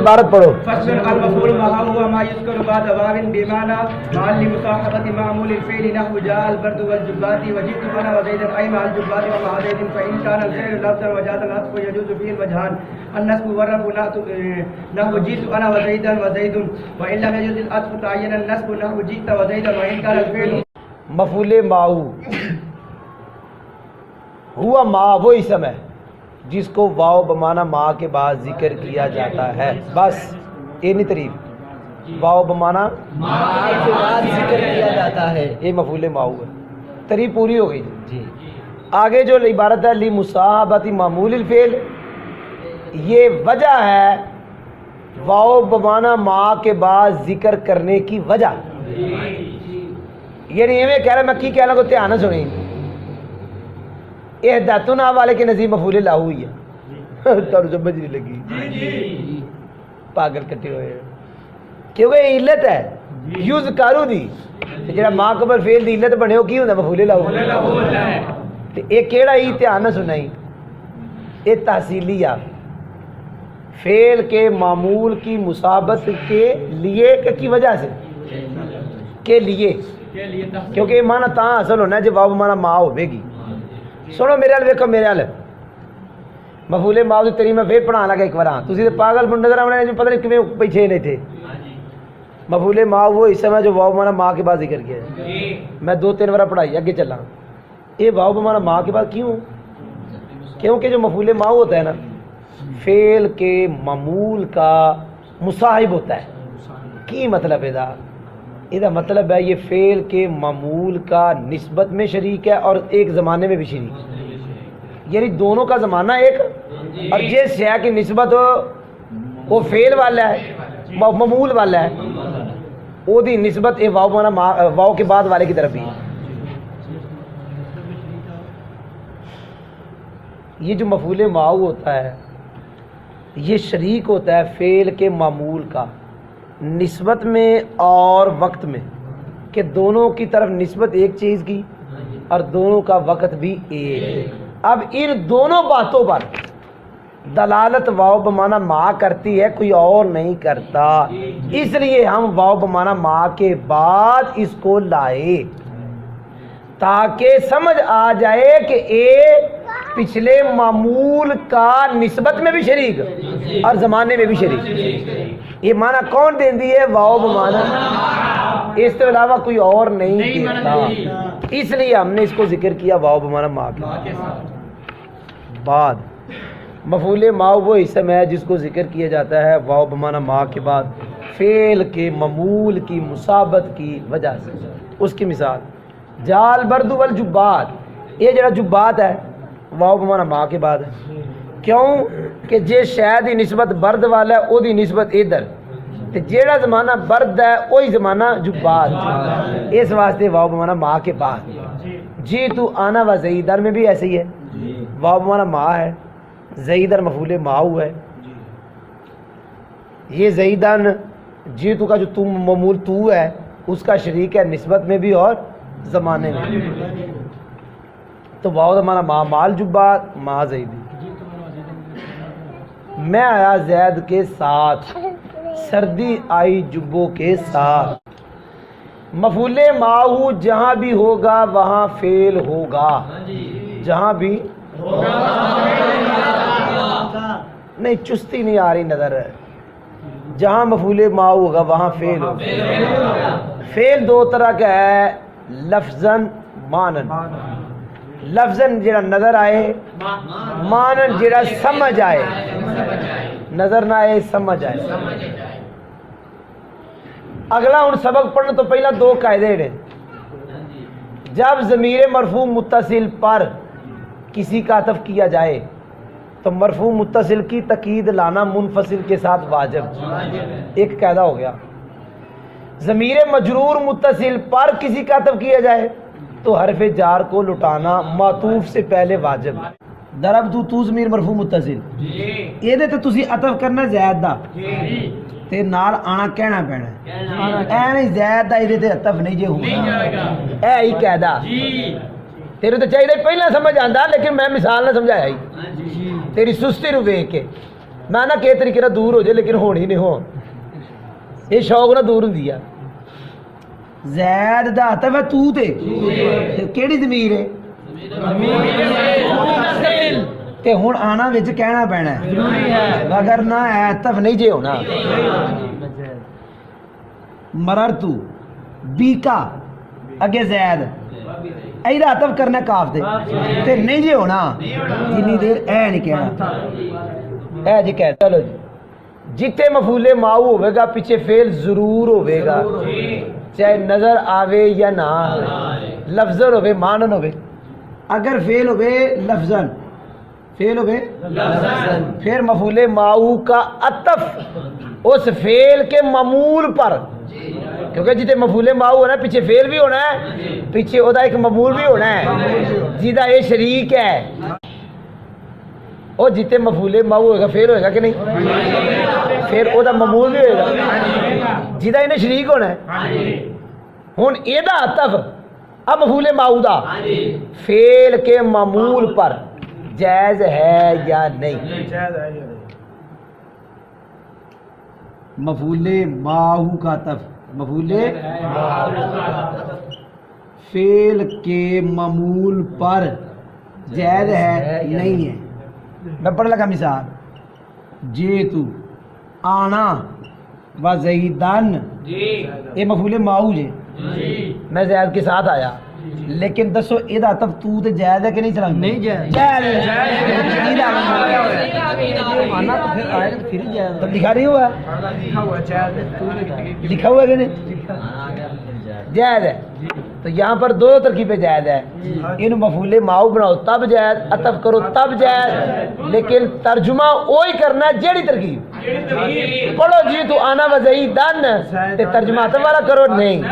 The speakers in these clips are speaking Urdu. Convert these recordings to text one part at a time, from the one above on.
عبارت پڑھو. فصل المفعول ما هو ما يذكر بعد واو بمعنى مع لمصاحبة معمول الفعل نحو جاء البرد والجبات وجئت انا وزيدا اي مع الجبات ومع زيد فان كان الفعل لفظا وجاز العطف يجوز فيه الوجهان النسب والرفع نحو جئت انا وزيدا وزيد وان لم يجوز العطف تعين النسب نحو جئت وزيدا وان كان الفعل مفعول ماؤ ہوا ما وہ اسم ہے جس کو واو بمانا ما کے بعد ذکر کیا جاتا ہے. بس یہ نہیں تعریف، واو بمانا ما کے بعد ذکر کیا جاتا ہے، یہ مفعول ماؤ ہے. تعریف پوری ہو گئی جی. آگے جو عبارت ہے لی مصاحبت معمول الفعل، یہ وجہ ہے واو بمانا ما کے بعد ذکر کرنے کی وجہ. یعنی یہ کہہ رہا میں کی کہنا کو دھیان نہ سنیں، یہ داتنا والے کے نزدیک مفعول لاہو ہوئی ہے. تو سمجھ نہیں لگی، پاگل کٹے ہوئے ہیں. کیونکہ یہ علت ہے یوز کارو دی جڑا ماں قبل فعل دی علت بنے ہو کی ہوندا مفعول لاہو. تے اے کیڑا ہی دھیان نہ سنائی، اے تحصیلی ہے فعل کے معمول کی مصابت کے لیے کی وجہ سے کے لیے، کیونکہ یہ معنی تاں اصل ہونا ہے جب واو معنی ما ہوے گی. سنو میرے حال ویکھو، میرے حال مفعول ماؤ دی تری میں پھر پڑھانا لگا ایک بار. تسی تے پاگل بن نظر آونے جو پتہ نہیں کیویں پیچھے نہیں تھے. مفعول ماؤ وہ اسم ہے جو واو معنی ما کے بعد ذکر کیا ہے. میں 2-3 بار پڑھائی اگے چلا. یہ واو معنی ما کے بعد کیوں؟ کیونکہ جو مفعول ماؤ ہوتا ہے نا فعل کے معمول کا مصاحب ہوتا ہے. کی مطلب ہے یہ مطلب ہے یہ فعل کے معمول کا نسبت میں شریک ہے اور ایک زمانے میں بھی شریک ہے. یعنی دونوں کا زمانہ ایک، اور جس شے کی نسبت وہ فعل والا ہے معمول والا ہے، وہ دی نسبت یہ واو کے بعد والے کی طرف بھی ہے. یہ جو مفعول ماؤ ہوتا ہے یہ شریک ہوتا ہے فعل کے معمول کا نسبت میں اور وقت میں، کہ دونوں کی طرف نسبت ایک چیز کی اور دونوں کا وقت بھی ایک. اب ان دونوں باتوں پر دلالت واو بمانا ما کرتی ہے، کوئی اور نہیں کرتا. اس لیے ہم واو بمانا ما کے بعد اس کو لائے تاکہ سمجھ آ جائے کہ اے پچھلے معمول کا نسبت میں بھی شریک اور زمانے میں بھی شریک. یہ معنی کون دیندی ہے؟ واو بمانا، اس کے علاوہ کوئی اور نہیں دیتا. اس لیے ہم نے اس کو ذکر کیا واو بمانا ما کے بعد. مفعول ماؤ وہ اسم ہے جس کو ذکر کیا جاتا ہے واو بمانا ما کے بعد فعل کے معمول کی مصابت کی وجہ سے. اس کی مثال جال برد والجبات، یہ جڑا جبات ہے واو بمانا ما کے بعد ہے. کیوں کہ جے شاید ہی نسبت برد والا ہے او دی نسبت ادھر، تے جیڑا زمانہ برد ہے وہی زمانہ جبات، اس واسطے واو بمانا ما کے بعد. جی تو آنا و زیدن میں بھی ایسے ہی ہے، واو بمانا ما ہے، زیدن مفعول ماؤ ہے. یہ زیدن جی تو کا جو تم معمول تو ہے اس کا شریک ہے نسبت میں بھی اور زمانے میں بھی. تو واو زمانہ ما مال جبات ما زیدی. میں آیا زید کے ساتھ، سردی آئی جبوں کے ساتھ. مفعول ماؤ جہاں بھی ہوگا وہاں فعل ہوگا، جہاں بھی نہیں چستی نہیں آ رہی نظر ہے. جہاں مفعول ماؤ ہوگا وہاں فعل ہوگا. فعل دو طرح کا ہے، لفظاً مانن. لفظاً جڑا نظر آئے، مانن جڑا سمجھ آئے، نظر نہ آئے سمجھ آئے. اگلا ہن سبق پڑھنے تو پہلا دو قاعدے ہیں. جب ضمیر مرفوع متصل پر کسی کا عطف کیا جائے تو مرفوع متصل کی تقید لانا منفصل کے ساتھ واجب. ایک قاعدہ ہو گیا. ضمیر مجرور متصل پر کسی کا عطف کیا جائے تو حرف جار کو لٹانا معطوف سے پہلے واجب. ضرب تو ضمیر مرفوع متصل یہ تے تسی عطف کرنا زید دا تے نال آنا کہنا پینا اے نہیں زید دا یہ تے عطف نہیں جے ہوگا. اے ہی قاعدہ تیرے تو چاہیے پہلا سمجھ آندا لیکن میں مثال نہ سمجھایا ہی تیری سستی رو ویکھ کے. میں نہ کہ طریقے نہ دور ہو جائے لیکن ہونی نہیں ہو یہ شوق نہ دور ہوندی ہے زید دا عطف ہے تو تے کیڑی ضمیر ہے تے ہن آنا وچ کہنا پینا ہے اگر نہ عطف نہیں جے ہونا مررتو بیکا اگے زید ایدا عطف کرنا کاف دے تے نہیں جے ہونا جنی دیر اے نہیں کہنا اے جی کہہ چلو جی جتے مفعول ماؤ ہوئے گا پیچھے فعل ضرور ہوئے گا چاہے نظر آوے یا نہ لفظن ہوئے مانن ہوئے اگر فعل ہوئے لفظن فعل ہوئے پھر مفعول ماؤ کا عطف اس فعل کے معمول پر کیونکہ جتے مفعول ماؤ ہونا ہے پیچھے فعل بھی ہونا ہے پیچھے او دا ایک معمول بھی ہونا ہے جیدہ یہ شریک ہے او جتے مفعول ماؤ ہوئے گا فعل ہوئے گا کہ نہیں پھر او دا معمول بھی ہوئے گا جیدہ انہیں شریک ہونا ہے ہون ایدہ عطف اب مفعول ماؤ دا فعل کے معمول پر جائز ہے یا نہیں مفعول ماؤ کا عطف مفعول فعل کے معمول پر جائز ہے نہیں ہے میں پڑھ لگا مثال جیتو آنا و زیدن یہ مفعول ماؤ جے میں زید کے ساتھ آیا لیکن دسو ادا عطف تو تے جائز ہے کہ نہیں چلا نہیں جائز آنا تو پھر آئے تو پھر جائز تب لکھا نہیں ہوا لکھا ہوا ہے کہ نہیں جائز ہے تو یہاں پر دو ترکیبیں جائز ہے ان مفعول ماؤ بناؤ تب جائز عطف کرو تب جائز لیکن ترجمہ وہی کرنا ہے جیڑی ترکیب پڑھو جی تو آنا وزئی دن تے ترجمہ عطف والا کرو نہیں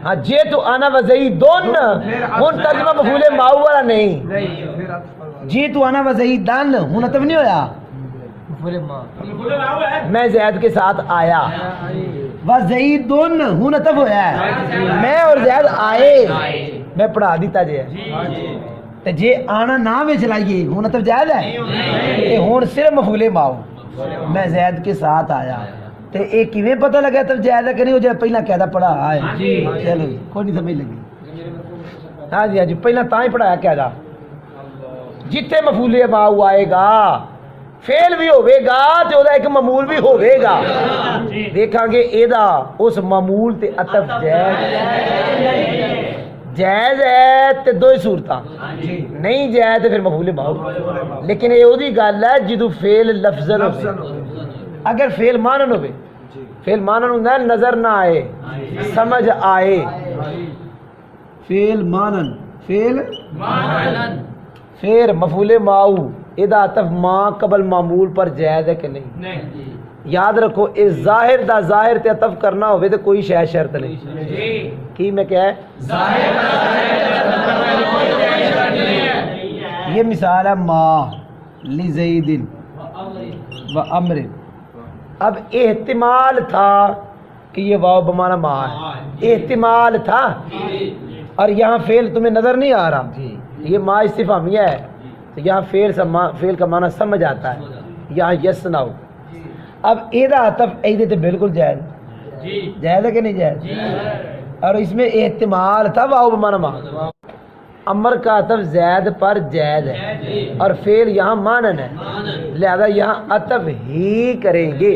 ہاں جی تو آنا وزئی دون ہن ترجمہ مفعول ماؤ والا نہیں جی تو آنا وزئی دن ہن عطف نہیں ہویا میں زید کے ساتھ آیا وزیدن ہن عطف ہویا ہے میں اور زید آئے میں پڑھا دیتا جے تے جے آنا نہ وچ لائیے ہن عطف جائز ہے تے ہن صرف مفعول ماؤ میں زید کے ساتھ آیا تے اے کیویں پتہ لگا عطف جائز ہے کہ نہیں ہو جائے پہلا قاعدہ پڑھا ہے چلو کوئی نہیں سمجھ لگی ہاں جی پہلا تاں ہی پڑھایا قاعدہ جتھے مفعول ماؤ آئے گا فعل بھی ہوئے گا تے او دا ایک معمول بھی ہوئے گا دیکھاں گے ایدا اس معمول تے عطف جائز ہے تے دو ہی صورتاں نہیں جائز تے پھر مفعول ماؤ لیکن یہ اودی گل ہے جدوں فعل لفظن ہوے اگر فعل مانن ہوے فعل مانن ہوندا ہے نظر نہ آئے سمجھ آئے فعل مانن پھر مفعول ماؤ ادا عطف ما قبل معمول پر جائز ہے کہ نہیں یاد رکھو اے ظاہر دا ظاہر تے عطف کرنا ہوئے تے کوئی شے شرط نہیں کی میں کیا ہے یہ مثال ہے ما لزید و امر اب احتمال تھا کہ یہ واو بمانا ما ہے احتمال تھا اور یہاں فعل تمہیں نظر نہیں آ رہا یہ ما استفہامیہ ہے تو یہاں فعل کا معنی سمجھ آتا ہے یہاں یس نہ ہو اب ایدہ عطف ایدے تے بالکل جائز جائز ہے کہ نہیں جائز اور اس میں احتمال تھا واو بمانا ما امر کا عطف زید پر جائز ہے اور فعل یہاں مانن ہے لہذا یہاں عطف ہی کریں گے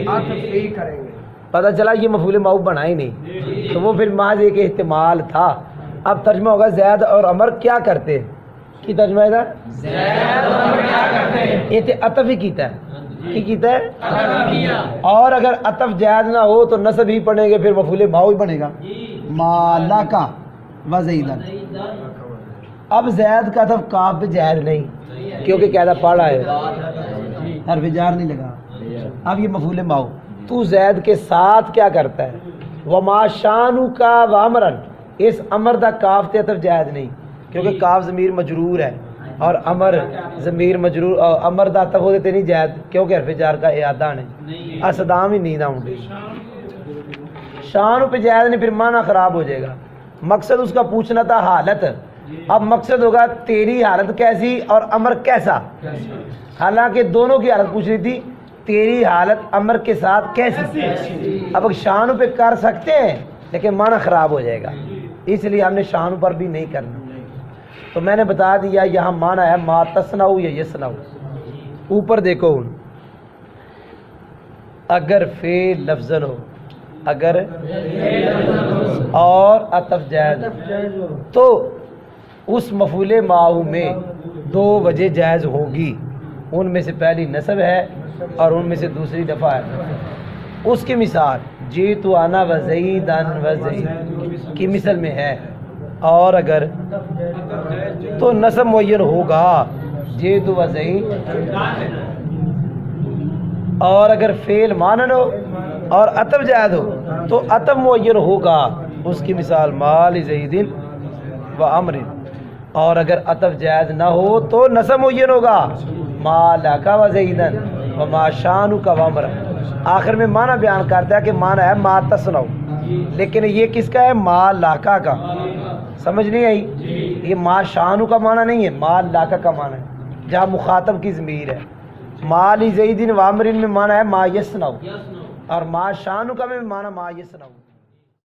پتہ چلا یہ مفعول ماؤ بنا ہی نہیں تو وہ پھر محض ایک احتمال تھا اب ترجمہ ہوگا زید اور عمر کیا کرتے کی ترجمہ ہے یہ تے عطف ہی کیتا ہے کی کیتا ہے اور اگر عطف جائز نہ ہو تو نصب ہی پڑھیں گے پھر مفعول ماؤ ہی بنے گا مالکا وزیدن اب زید کا عطف کاف پہ جائز نہیں کیونکہ قاعدہ پڑھا ہے حرف جار نہیں لگا اب یہ مفعول ماؤ تو زید کے ساتھ کیا کرتا ہے وما شانو کا وامرن اس امر دا کاف تے عطف جائز نہیں کیونکہ کاف ضمیر مجرور ہے اور امر ضمیر مجرور امر دا عطف ہوتے نہیں جائز کیونکہ حرف جار کا اعادہ نہیں اصدام ہی نہیں نہ شان پہ جائز نہیں پھر معنی خراب ہو جائے گا مقصد اس کا پوچھنا تھا حالت اب مقصد ہوگا تیری حالت کیسی اور امر کیسا حالانکہ دونوں کی حالت پوچھ رہی تھی، تیری حالت امر کے ساتھ کیسی؟ اب شان پہ کر سکتے ہیں لیکن معنی خراب ہو جائے گا، اس لیے ہم نے شان پر بھی نہیں کرنا۔ تو میں نے بتا دیا یہاں معنی ہے ما تصنعو یا یصنعو۔ اوپر دیکھو، اگر فعل لفظن ہو، اگر اور عطف جائز تو اس مفعول معه میں دو وجہ جائز ہوگی، ان میں سے پہلی نصب ہے اور ان میں سے دوسری دفعہ ہے۔ اس کی مثال جیت انا و زیدن و زید کی مثل میں ہے، اور اگر تو نصب معین ہوگا جیت و زید، اور اگر فعل مانن ہو اور عطف جائز ہو تو عطف معین ہوگا، اس کی مثال مال زیدن و امر، اور اگر عطف جائز نہ ہو تو نصب معین ہوگا ما لک و زیدن و ما شانک و امر۔ آخر میں معنی بیان کرتا ہے کہ معنی ہے ما تصنعو، لیکن یہ کس کا ہے؟ ما لاکا کا۔ سمجھ نہیں آئی؟ یہ ما شانو کا معنی نہیں ہے، ما لاکا کا معنی ہے، جہاں مخاطب کی ضمیر ہے۔ مال زیدن و امر میں معنی ہے ما یصنعو، اور ما شانک میں معنی ما یصنعو۔